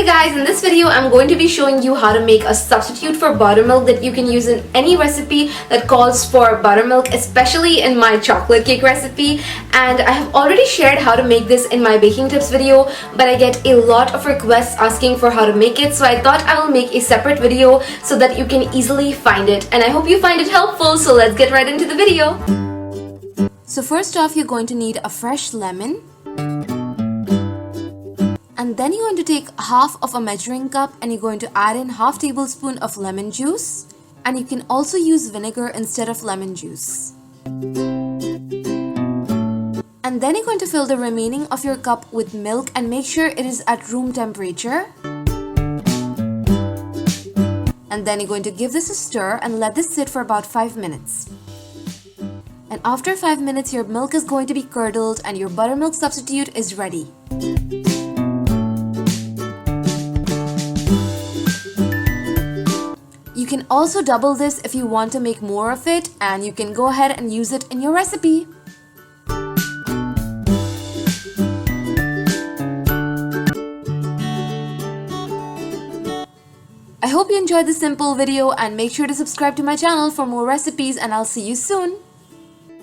Hey guys, in this video I'm going to be showing you how to make a substitute for buttermilk that you can use in any recipe that calls for buttermilk, especially in my chocolate cake recipe. And I have already shared how to make this in my baking tips video, but I get a lot of requests asking for how to make it, so I thought I will make a separate video so that you can easily find it. And I hope you find it helpful, so let's get right into the video. So first off, you're going to need a fresh lemon. And then you're going to take half of a measuring cup and you're going to add in half tablespoon of lemon juice. And you can also use vinegar instead of lemon juice. And then you're going to fill the remaining of your cup with milk and make sure it is at room temperature. And then you're going to give this a stir and let this sit for about 5 minutes. And after 5 minutes, your milk is going to be curdled and your buttermilk substitute is ready. You can also double this if you want to make more of it, and you can go ahead and use it in your recipe. I hope you enjoyed this simple video and make sure to subscribe to my channel for more recipes, and I'll see you soon.